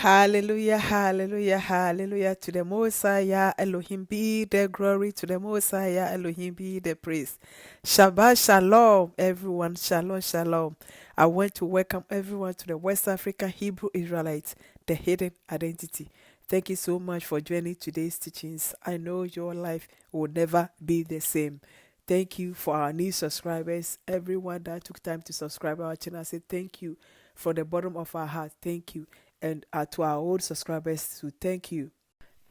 Hallelujah, hallelujah, hallelujah. To the Messiah, Elohim be the glory. To the Messiah, Elohim be the praise. Shabbat shalom, everyone. Shalom, shalom. I want to welcome everyone to the West African Hebrew Israelites, the hidden identity. Thank you so much for joining today's teachings. I know your life will never be the same. Thank you for our new subscribers, everyone that took time to subscribe our channel. I say thank you from the bottom of our heart. Thank you. And to our old subscribers, to thank you.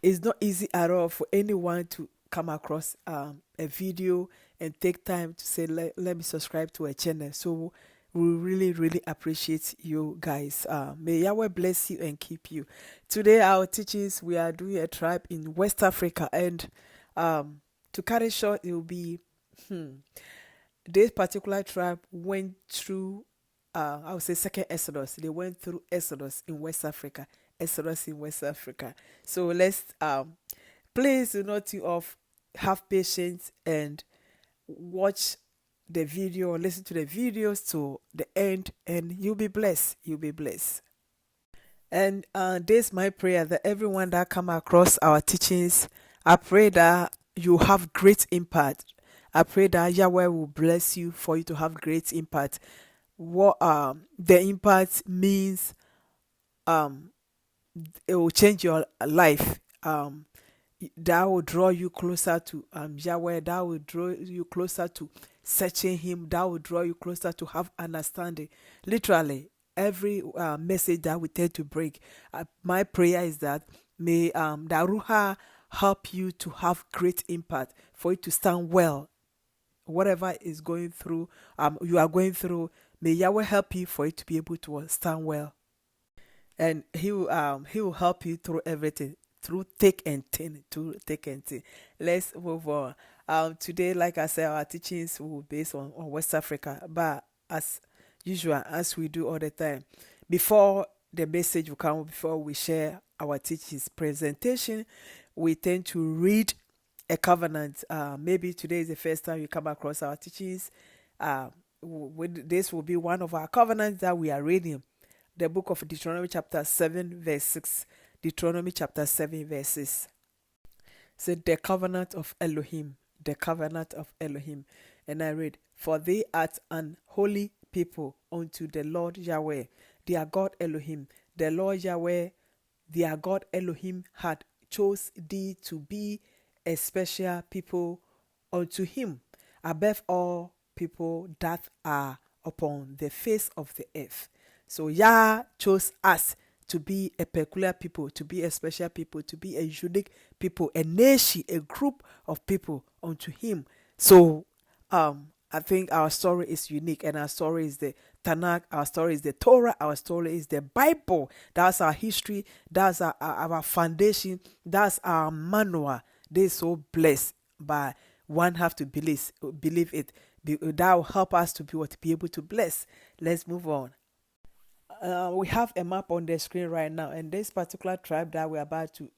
It's not easy at all for anyone to come across a video and take time to say, let me subscribe to a channel. So we really, really appreciate you guys. May Yahweh bless you and keep you. Today, our teachings, we are doing a tribe in West Africa. And to cut it short, it will be this particular tribe went through, I would say, second Exodus. They went through Exodus in West Africa. Exodus in West Africa. So let's, please do not think of, have patience and watch the video or listen to the videos to the end, and you'll be blessed. You'll be blessed. And this is my prayer that everyone that come across our teachings, I pray that you have great impact. I pray that Yahweh will bless you for you to have great impact. What the impact means, um, it will change your life. That will draw you closer to Yahweh. That will draw you closer to searching Him. That will draw you closer to have understanding. Literally, every message that we tend to bring, my prayer is that may the Ruha help you to have great impact, for you to stand well. Whatever is going through, you are going through, may Yahweh help you for you to be able to stand well, and he will help you through everything, through thick and thin, through thick and thin. Let's move on. Today, like I said, our teachings will be based on West Africa, but as usual, as we do all the time, before the message will come, before we share our teachings presentation, we tend to read a covenant. Maybe today is the first time you come across our teachings. This will be one of our covenants that we are reading, the book of Deuteronomy chapter 7 verse 6. Deuteronomy chapter 7 verses. So the covenant of Elohim, the covenant of Elohim. And I read, for they are an holy people unto the Lord Yahweh, their God Elohim. The Lord Yahweh, their God Elohim, had chose thee to be a special people unto him, above all people that are upon the face of the earth. So Yah chose us to be a peculiar people, to be a special people, to be a unique people, a nation, a group of people unto him. So I think our story is unique, and our story is the Tanakh, our story is the Torah, our story is the Bible. That's our history, that's our foundation, that's our manual. They're so blessed, but one have to believe it. That will help us to be able to bless. Let's move on. We have a map on the screen right now, and this particular tribe that we're about to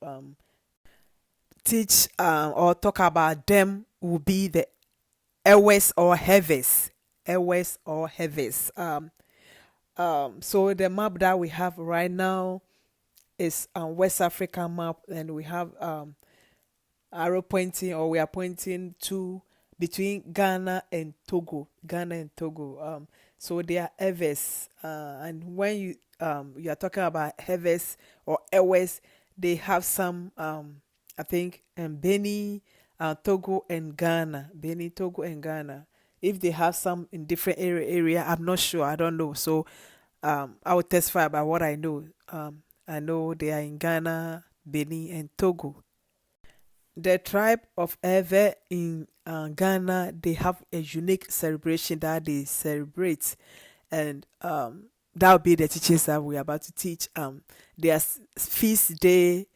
teach or talk about them will be the Ewes or Heves. Ewes or Heves. So the map that we have right now is West African map, and we have arrow pointing, or we are pointing to between Ghana and Togo. Ghana and Togo. So they are Eves. And when you are talking about Heves or Ewes, they have some I think Benin, Togo and Ghana. Benin, Togo and Ghana. If they have some in different area, I'm not sure. I don't know. So I will testify about what I know. I know they are in Ghana, Benin, and Togo. The tribe of Ewe in Ghana, they have a unique celebration that they celebrate, and that will be the teachings that we're about to teach. Their feast day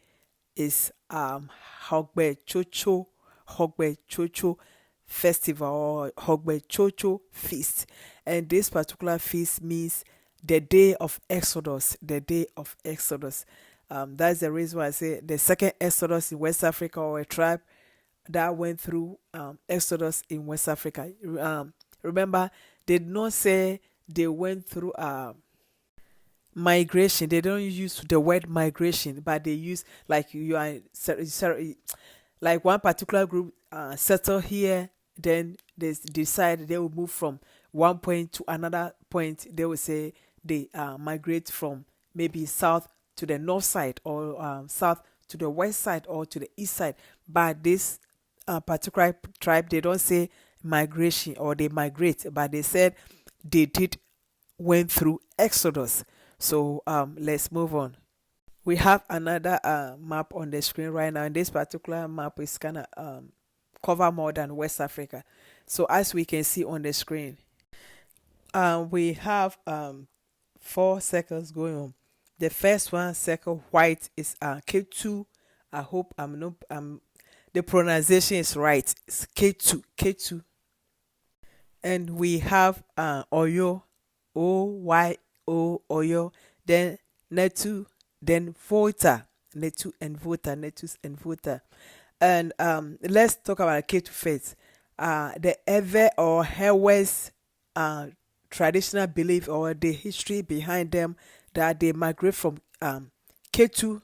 is Hogbe Chocho, Hogbe Chocho festival, or Hogbe Chocho feast, and this particular feast means the day of Exodus, the day of Exodus. That's the reason why I say the second Exodus in West Africa, or a tribe that went through Exodus in West Africa. Remember, they did not say they went through migration. They don't use the word migration, but they use like like one particular group settle here, then they decide they will move from one point to another point. They will say they migrate from maybe south to the north side, or south to the west side, or to the east side. But this particular tribe, they don't say migration or they migrate, but they said they did went through Exodus. So let's move on. We have another map on the screen right now, and this particular map is kind of cover more than West Africa. So as we can see on the screen, we have four circles going on. The first one circle white is K2. I hope I'm not the pronunciation is right. It's K2, K2. And we have Oyo, Oyo, then Netu, then Volta, Netu and Volta, Netus and Volta. And let's talk about K2 first. The Ewe or Hewes traditional belief or the history behind them, that they migrate from K2.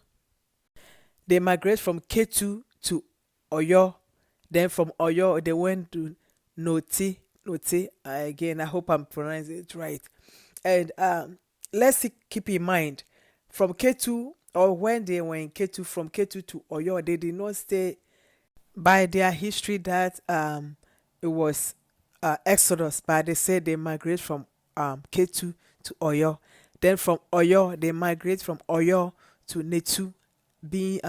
They migrate from K2 to Oyo. Then from Oyo, they went to Noti. Again, I hope I'm pronouncing it right. And let's keep in mind, from K2, or when they were in K2, from K2 to Oyo, they did not stay by their history that it was Exodus, but they said they migrate from K2 to Oyo. Then from Oyo, they migrate from Oyo to Netu, being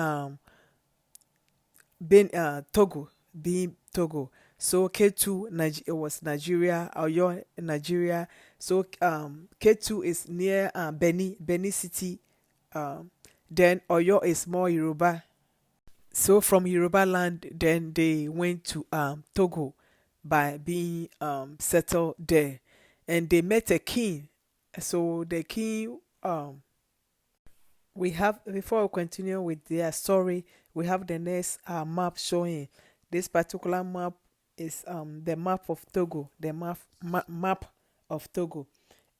Togo, being Togo. So K2 it was Nigeria, Oyo Nigeria. So K2 is near Benin City. Then Oyo is more Yoruba. So from Yoruba land, then they went to Togo by being settled there, and they met a king. So the king, we have, before we continue with their story, we have the next map showing. This particular map is the map of Togo, the map of Togo,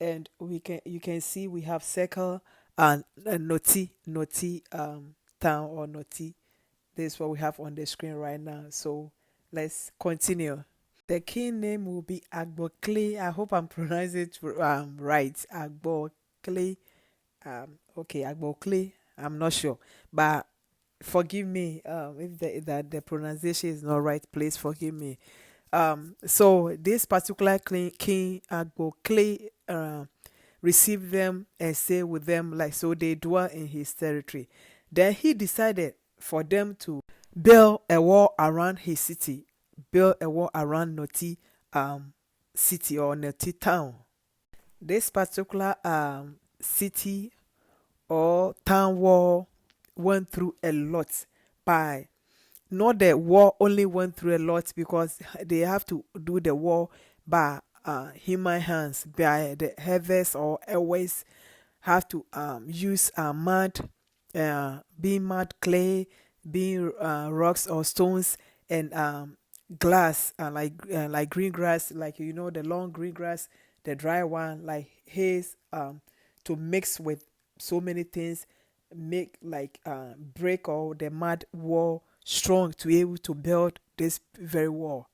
and you can see we have circle and Noti town, or Noti. This is what we have on the screen right now. So let's continue. The king name will be Agbokle. I hope I'm pronouncing it right. Agbokle. Okay, Agbokle. I'm not sure, but forgive me if the pronunciation is not right. Please forgive me. So this particular king Agbokle received them and stayed with them, like, so they dwell in his territory. Then he decided for them to build a wall around his city, build a wall around Noti city, or Noti town. This particular city or town wall went through a lot. By not the wall only went through a lot, because they have to do the wall by human hands, by the heavens or always have to use mud, being mud, clay, being rocks or stones, and glass, like green grass, like the long green grass, the dry one, like haze, to mix with so many things, make like break or the mud wall strong to be able to build this very wall.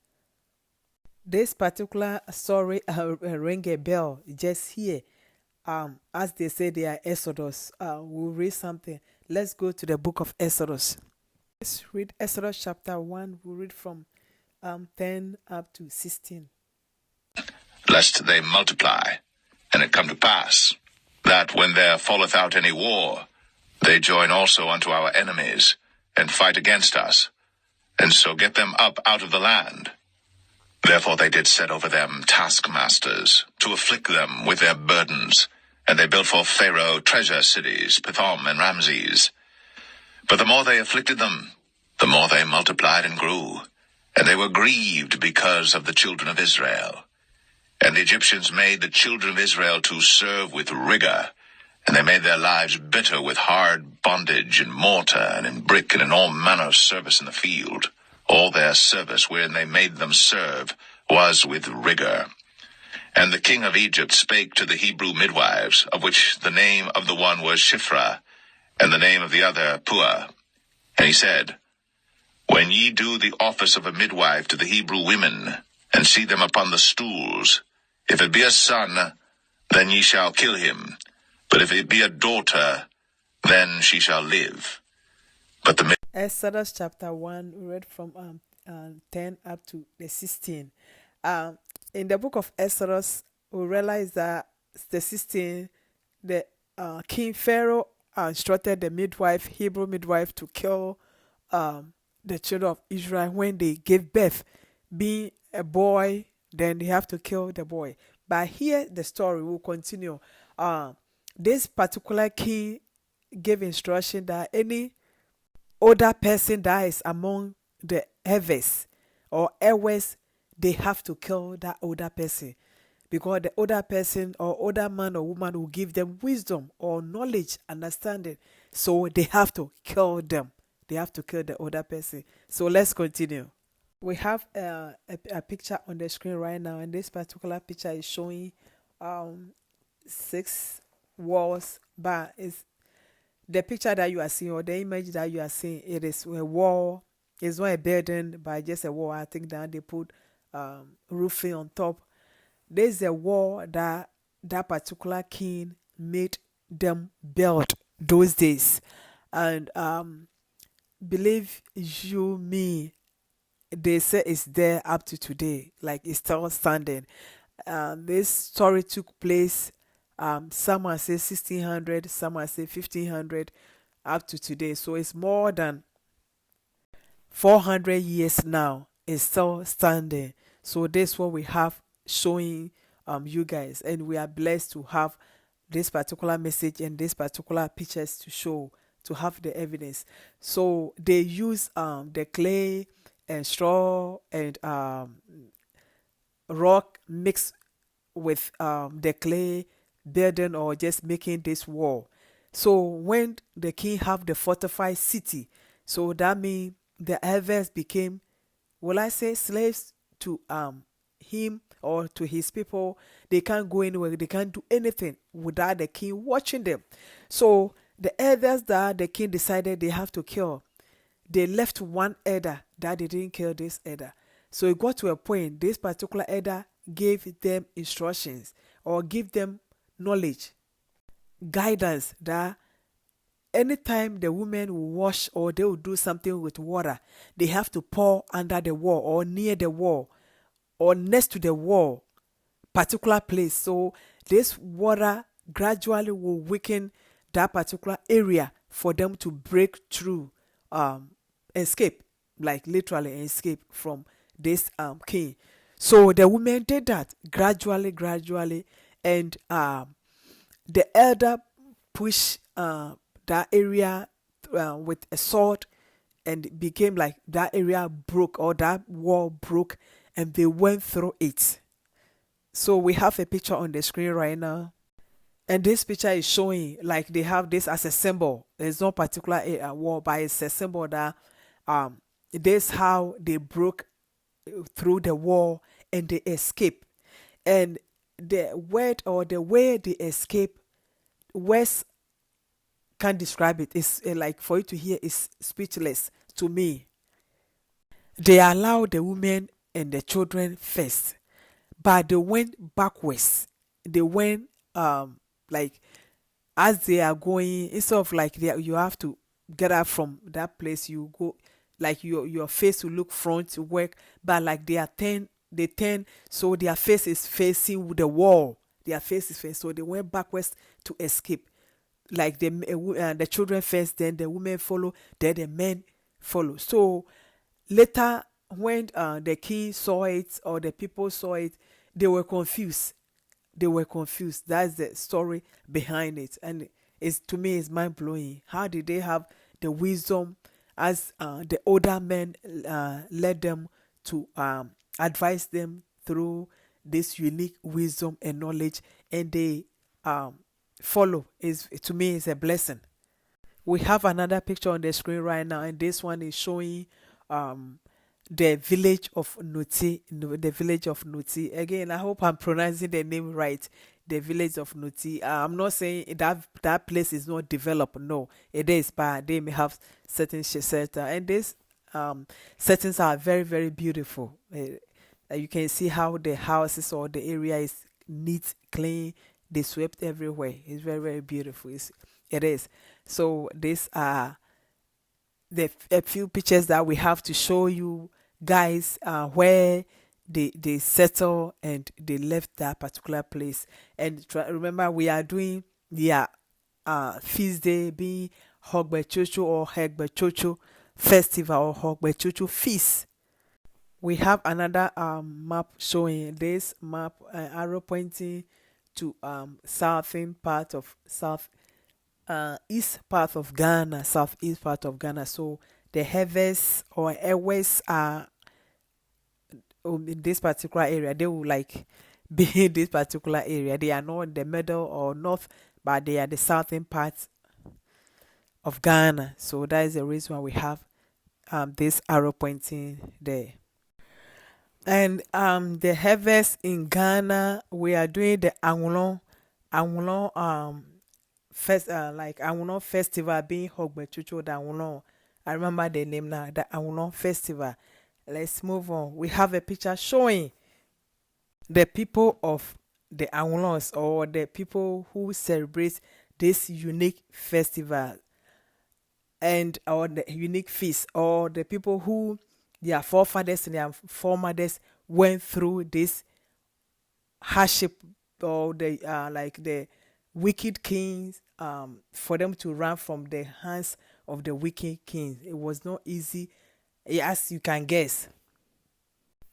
This particular story ring a bell just here. As they say, they are Exodus. We'll read something. Let's go to the book of Exodus. Let's read Exodus chapter 1. We'll read from 10 up to 16. Lest they multiply, and it come to pass, that when there falleth out any war, they join also unto our enemies, and fight against us, and so get them up out of the land. Therefore they did set over them taskmasters, to afflict them with their burdens, and they built for Pharaoh treasure cities, Pithom and Ramses. But the more they afflicted them, the more they multiplied and grew, and they were grieved because of the children of Israel. And the Egyptians made the children of Israel to serve with rigor, and they made their lives bitter with hard bondage in mortar and in brick and in all manner of service in the field. All their service wherein they made them serve was with rigor. And the king of Egypt spake to the Hebrew midwives, of which the name of the one was Shiphrah, and the name of the other Puah. And he said, When ye do the office of a midwife to the Hebrew women, and see them upon the stools, if it be a son, then ye shall kill him. But if it be a daughter, then she shall live. But the Exodus chapter 1, we read from 10 up to the 16. In the book of Exodus, we realize that the 16, the King Pharaoh instructed the midwife, Hebrew midwife, to kill the children of Israel when they gave birth. Being a boy, then they have to kill the boy. But here the story will continue. This particular king gave instruction that any older person that is among the heirs or heirs, they have to kill that older person, because the older person or older man or woman will give them wisdom or knowledge, understanding. So they have to kill them. They have to kill the older person. So let's continue. We have a picture on the screen right now, and this particular picture is showing 6 walls, but it's the picture that you are seeing, or the image that you are seeing, it is a wall. It's not a building, but just a wall. I think that they put roofing on top. There's a wall that particular king made them build those days. And believe you me, they say it's there up to today. Like, it's still standing. This story took place, some might say 1600, some might say 1500, up to today. So it's more than 400 years now. It's still standing. So this is what we have showing you guys, and we are blessed to have this particular message and this particular pictures to show, to have the evidence. So they use the clay and straw and rock mixed with the clay, building or just making this wall. So when the king have the fortified city, so that means the others became, will I say, slaves to him or to his people. They can't go anywhere, they can't do anything without the king watching them. So the others that the king decided they have to kill, they left one elder that they didn't kill this elder. So it got to a point, this particular elder gave them instructions or give them knowledge, guidance, that anytime the women will wash or they will do something with water, they have to pour under the wall or near the wall or next to the wall, particular place. So this water gradually will weaken that particular area for them to break through, escape, like literally escape from this king. So the women did that gradually, and the elder pushed that area with a sword, and it became like that area broke, or that wall broke, and they went through it. So we have a picture on the screen right now, and this picture is showing like they have this as a symbol. There's no particular wall, but it's a symbol that this how they broke through the wall and they escape. And the word or the way they escape, words can't describe it. It's like, for you to hear, is speechless to me. They allowed the women and the children first, but they went backwards. They went like, as they are going, instead of like you have to get up from that place, you go like your face will look front to work, but like they turn, so their face is facing the wall. Their face is facing, so they went backwards to escape. Like the children first, then the women follow, then the men follow. So later, when the king saw it or the people saw it, they were confused. That's the story behind it, and it's, to me, it's mind blowing. How did they have the wisdom, as the older men led them to advise them through this unique wisdom and knowledge, and they follow? Is, to me, is a blessing. We have another picture on the screen right now, and this one is showing the village of Nuti, the village of Nuti. Again, I hope I'm pronouncing the name right. The village of Nuti. I'm not saying that place is not developed. No, it is, but they may have certain shelter, and these settings are very, very beautiful. You can see how the houses or the area is neat, clean. They swept everywhere. It's very, very beautiful. It is. So these are a few pictures that we have to show you guys, where they settle and they left that particular place. And remember, we are doing the feast day, being Hogbe Chocho or Hegbe Chocho festival or Hogbe Chocho feast. We have another map showing this map, arrow pointing to southern part of east part of Ghana, southeast part of Ghana. So the heavens or airways are in this particular area. They will like be in this particular area. They are not in the middle or north, but they are the southern part of Ghana. So that is the reason why we have this arrow pointing there. And the harvest in Ghana, we are doing the Angulon like Angulon festival being Hogbe Chucho the Angulon. I remember the name now, the Angulon festival. Let's move on. We have a picture showing the people of the Angulons, or the people who celebrate this unique festival, and or the unique feast, or the people who their forefathers and their foremothers went through this hardship, or the like the wicked kings, for them to run from the hands of the wicked kings. It was not easy, as you can guess.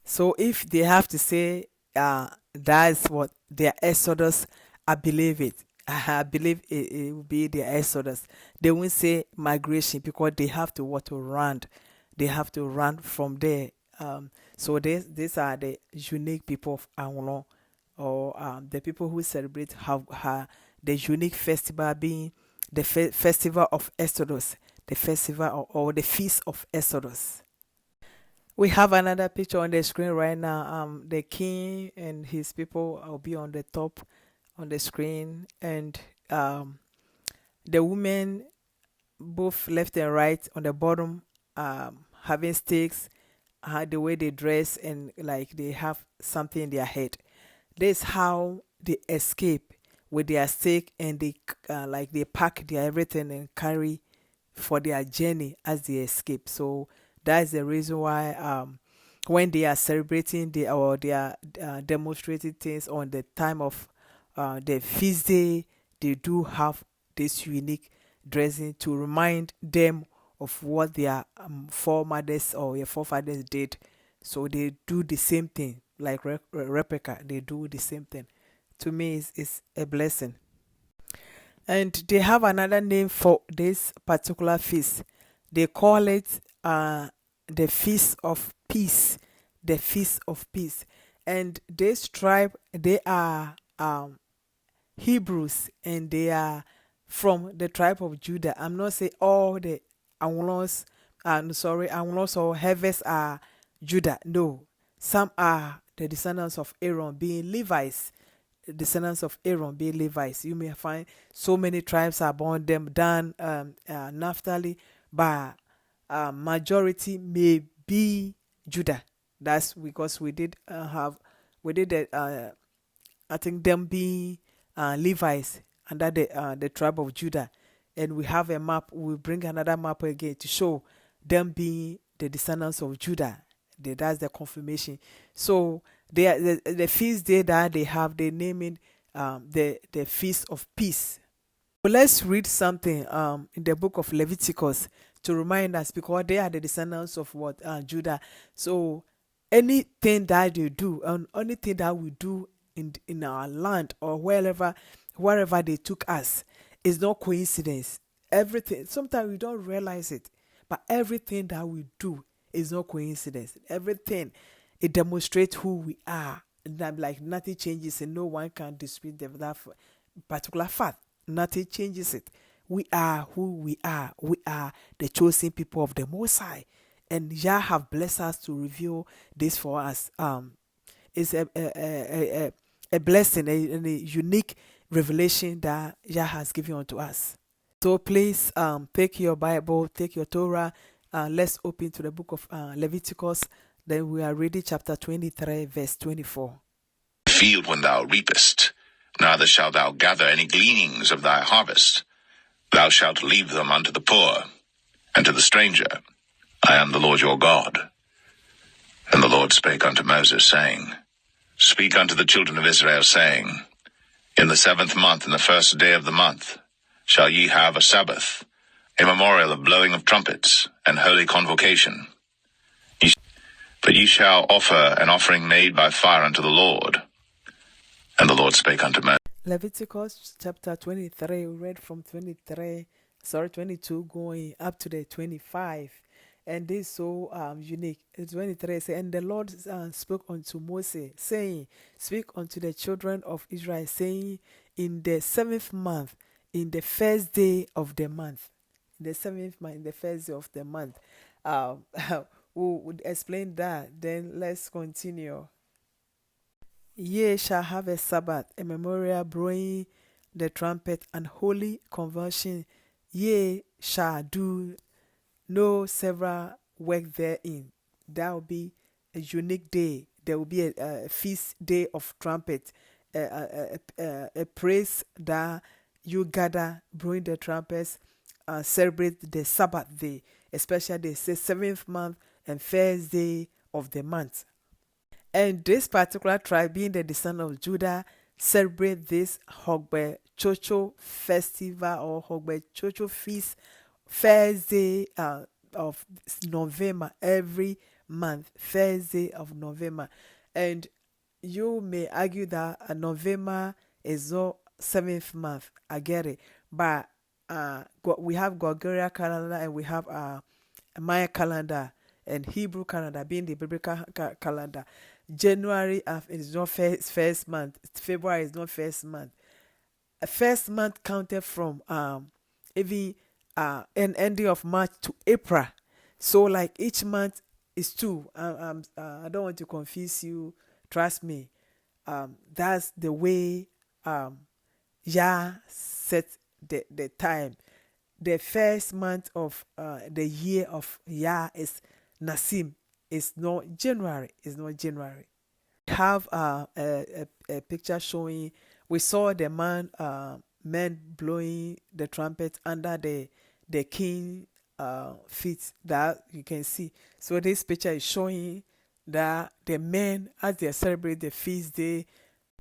So if they have to say that's what their exodus, I believe it. I believe it will be their exodus. They won't say migration, because they have to what to run. They have to run from there. So these are the unique people of Angulon, or the people who celebrate the unique festival being the festival of Exodus, the festival or the feast of Exodus. We have another picture on the screen right now. The king and his people will be on the top on the screen, and the women, both left and right, on the bottom, having sticks, the way they dress, and like they have something in their head. This is how they escape with their stick, and they like they pack their everything and carry for their journey as they escape. So that's the reason why when they are celebrating or they are demonstrating things on the time of the feast day, they do have this unique dressing to remind them of what their foremothers or your forefathers did. So they do the same thing, like replica. They do the same thing. To me, it's a blessing. And they have another name for this particular feast. They call it the Feast of Peace. The Feast of Peace. And this tribe, they are Hebrews, and they are from the tribe of Judah. I'm not saying all the Angulons, Angulons or Heves are Judah. No, some are the descendants of Aaron, being Levites. The descendants of Aaron being Levites. You may find so many tribes are born them, Dan, Naphtali, but majority may be Judah. That's because we did that. I think them being Levites under the tribe of Judah, and we have a map. We bring another map again to show them being the descendants of Judah. That's the confirmation. So the feast day that they have, they name it the Feast of Peace. So let's read something in the book of Leviticus to remind us, because they are the descendants of what Judah. So anything that they do, and anything that we do in our land or wherever they took us, is not coincidence. Everything, sometimes we don't realize it, but everything that we do is not coincidence. Everything, it demonstrates who we are. That like nothing changes, and no one can dispute that particular fact. Nothing changes it. We are who we are. We are the chosen people of the Most High, and Yah have blessed us to reveal this for us. It's a blessing, a unique revelation that Yah has given unto us. So please take your Bible, take your Torah, let's open to the book of Leviticus. Then we are reading chapter 23, verse 24. Field when thou reapest, neither shalt thou gather any gleanings of thy harvest. Thou shalt leave them unto the poor, and to the stranger. I am the Lord your God. And the Lord spake unto Moses, saying, Speak unto the children of Israel, saying, In the 7th month, in the 1st day of the month, shall ye have a Sabbath, a memorial of blowing of trumpets, and holy convocation. But ye shall offer an offering made by fire unto the Lord. And the Lord spake unto Moses. Leviticus chapter 23, we read from 22 going up to the 25. And this is so unique. It's 23 say, and the Lord spoke unto Moses, saying, Speak unto the children of Israel, saying, In the 7th month, in the 1st day of the month, in the 7th month, in the 1st day of the month. We would explain that. Then let's continue. Ye shall have a Sabbath, a memorial, blowing the trumpet, and holy conversion. Ye shall do no several work therein. That will be a unique day. There will be a feast day of trumpet, a praise that you gather, blowing the trumpets, celebrate the Sabbath day, especially the 7th month and 1st day of the month. And this particular tribe, being the descendant of Judah, celebrate this Hogbe Chocho festival or Hogbe Chocho feast 1st day of November every month, 1st day of November. And you may argue that November is not 7th month. I get it. But we have Gregorian calendar and we have Maya calendar and Hebrew calendar being the biblical calendar. January is not first month. February is not first month. First month counted from even an ending of March to April. So like each month is two. I don't want to confuse you. Trust me. That's the way Yah set the time. The first month of the year of Yah is Nasim. It's not January. It's not January. We have a picture showing. We saw the men blowing the trumpet under the king feet that you can see. So this picture is showing that the men, as they celebrate the feast day,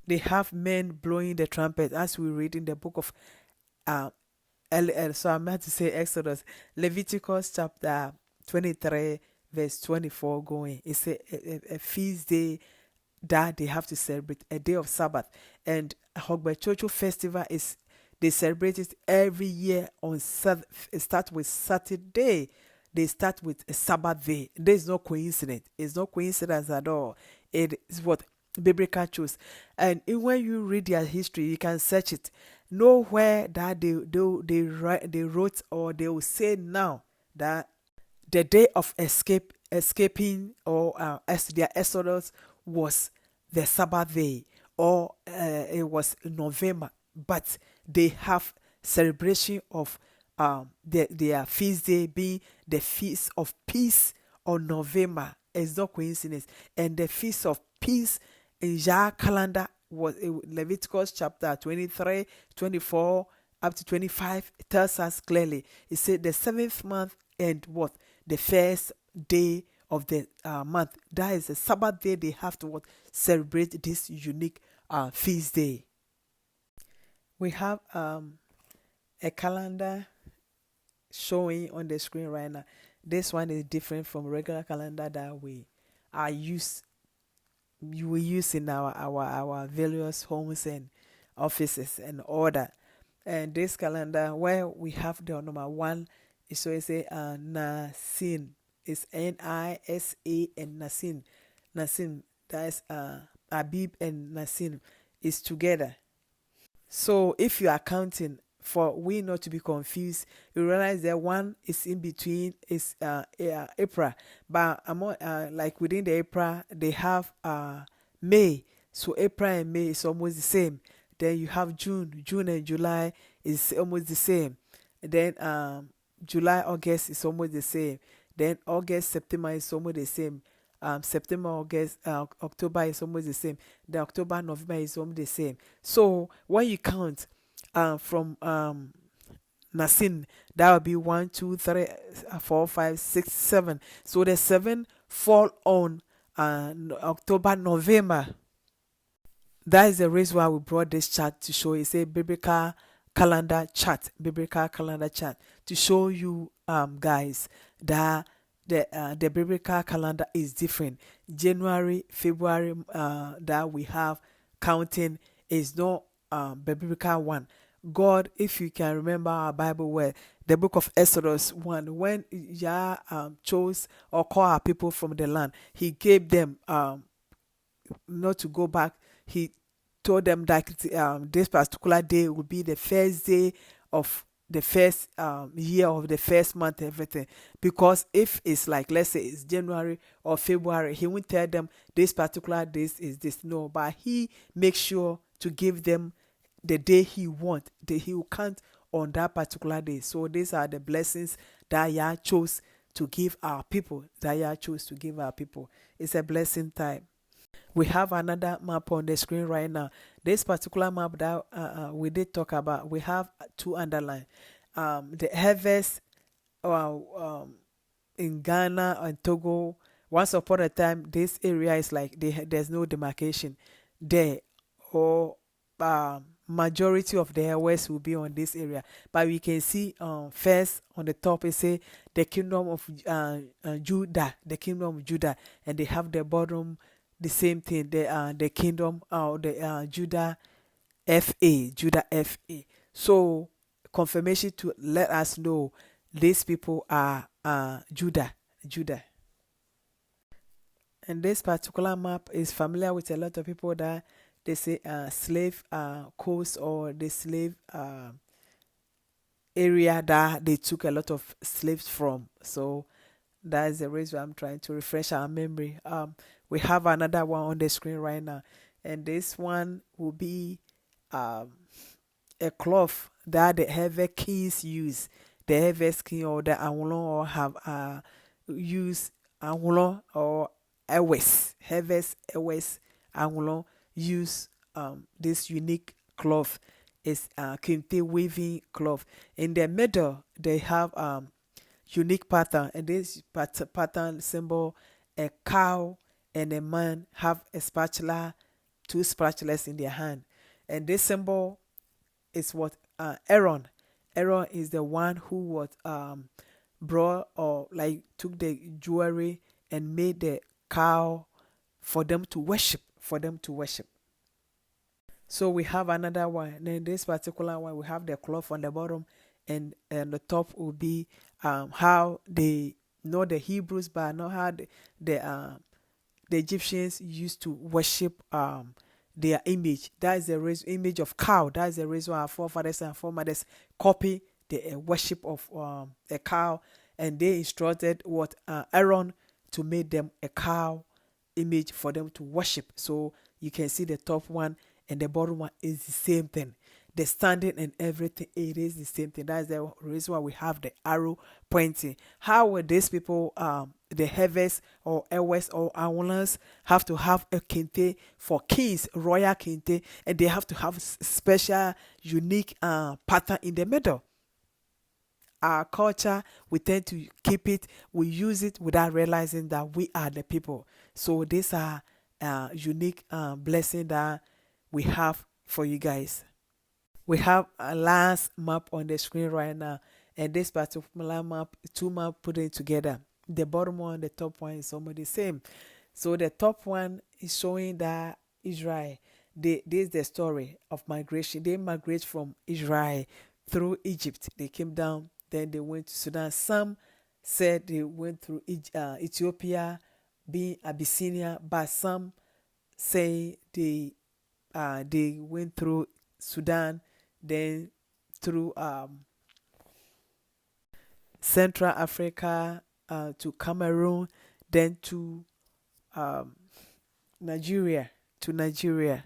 they have men blowing the trumpet, as we read in the book of so I'm about to say Exodus, Leviticus chapter 23, verse 24 going. It's a feast day that they have to celebrate, a day of Sabbath. And Hogbe Chocho festival is, they celebrate it every year on it starts with Saturday. They start with a Sabbath day. There's no coincidence. It's no coincidence at all. It is what biblical truth. And when you read their history, you can search it. Nowhere that they wrote or they will say now that the day of escaping or their exodus was the Sabbath day or it was November, but they have celebration of their feast day being the feast of peace on November. It's no coincidence. And the feast of peace in Yah calendar was Leviticus chapter 23, 24 up to 25. It tells us clearly. It said the 7th month and what? The first day of the month. That is the Sabbath day. They have to celebrate this unique feast day. We have a calendar showing on the screen right now. This one is different from regular calendar that we use in our various homes and offices and order. And this calendar where we have the number 1 is so it's a Nasin. It's Nisa and Nasin. Nasin, that's Abib and Nasin is together. So if you are counting for we not to be confused, you realize that one is in between is April, but like within the April they have May, so April and May is almost the same. Then you have June and July is almost the same. Then July, August is almost the same. Then August, September is almost the same. September, August, October is almost the same. Then October, November is almost the same. So when you count from Nasin, that would be 1, 2, 3, 4, 5, 6, 7. So the 7 fall on October, November. That is the reason why we brought this chart to show. It's a biblical calendar chart, to show you guys that the biblical calendar is different. January, February that we have counting is not the biblical one. God, if you can remember our Bible, where the book of Exodus 1, when Yah chose or called our people from the land, he gave them not to go back. He told them that this particular day would be the first day of the first year of the first month, everything. Because if it's like, let's say it's January or February, he won't tell them this particular day is this. No, but he makes sure to give them the day he wants, he will count on that particular day. So these are the blessings that Yah chose to give our people. It's a blessing time. We have another map on the screen right now. This particular map that we did talk about, we have two underlined. The harvest in Ghana and Togo. Once upon a time, this area is like there's no demarcation there, or majority of the harvest will be on this area. But we can see first on the top it say the kingdom of Judah, and they have the bottom the same thing, the kingdom the Judah FA. So confirmation to let us know these people are Judah. And this particular map is familiar with a lot of people that they say slave coast, or the slave area that they took a lot of slaves from. So that is the reason I'm trying to refresh our memory. We have another one on the screen right now, and this one will be a cloth that the Heavy Kings use. The Heavy King or the Awolon or have use Awolon or Ewes. Heavy's Ewes Awolon use this unique cloth. It's kente weaving cloth. In the middle, they have unique pattern, and this pattern symbol a cow and a man have a spatula, two spatulas in their hand, and this symbol is what Aaron is the one who was brought or like took the jewelry and made the cow for them to worship. So we have another one. And in this particular one, we have the cloth on the bottom, and the top will be how they know the Hebrews, but not how the Egyptians used to worship their image. That is the image of cow. That is the reason why our forefathers and foremothers copy the worship of a cow, and they instructed Aaron to make them a cow image for them to worship. So you can see the top one and the bottom one is the same thing. The standing and everything, it is the same thing. That's the reason why we have the arrow pointing. How will these people, the Heves or Ewes or Awolans, have to have a kente for kings, royal kente, and they have to have special, unique pattern in the middle? Our culture, we tend to keep it, we use it without realizing that we are the people. So these are unique blessing that we have for you guys. We have a last map on the screen right now, and this particular map, two maps put it together. The bottom one, the top one is almost the same. So the top one is showing that Israel, this is the story of migration. They migrate from Israel through Egypt. They came down, then they went to Sudan. Some said they went through Ethiopia, being Abyssinia, but some say they went through Sudan, then through Central Africa to Cameroon, then to um, Nigeria. To Nigeria.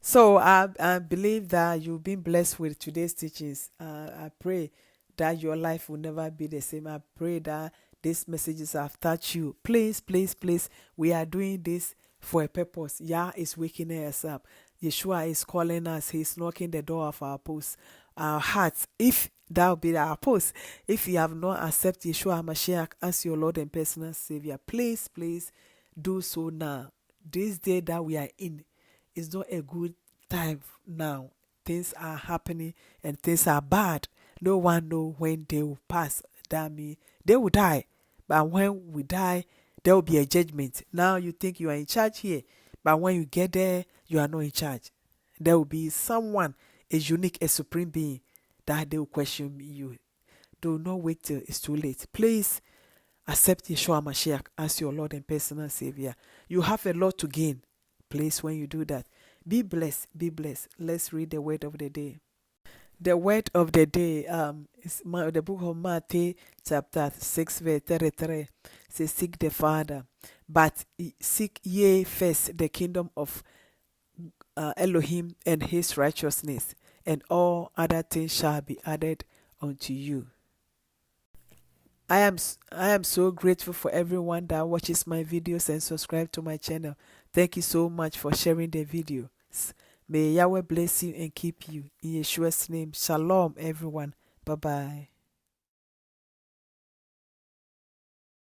So I believe that you've been blessed with today's teachings. I pray that your life will never be the same. I pray that these messages have touched you. Please, please, please, we are doing this for a purpose. Yah is waking us up. Yeshua is calling us. He's knocking the door of our post, our hearts. If that will be our post, if you have not accepted Yeshua HaMashiach as your Lord and personal Savior, please, please do so now. This day that we are in is not a good time now. Things are happening and things are bad. No one knows when they will pass. That means they will die. But when we die, there will be a judgment. Now you think you are in charge here, but when you get there, you are not in charge. There will be someone, a unique, a supreme being, that they will question you. Do not wait till it's too late. Please accept Yeshua Mashiach as your Lord and personal Savior. You have a lot to gain. Please, when you do that, be blessed, be blessed. Let's read the word of the day. The word of the day is the book of Matthew chapter 6 verse 33 says, seek the Father, but seek ye first the kingdom of Elohim and his righteousness, and all other things shall be added unto you. I am so grateful for everyone that watches my videos and subscribe to my channel. Thank you so much for sharing the videos. May Yahweh bless you and keep you. In Yeshua's name, shalom everyone. Bye-bye.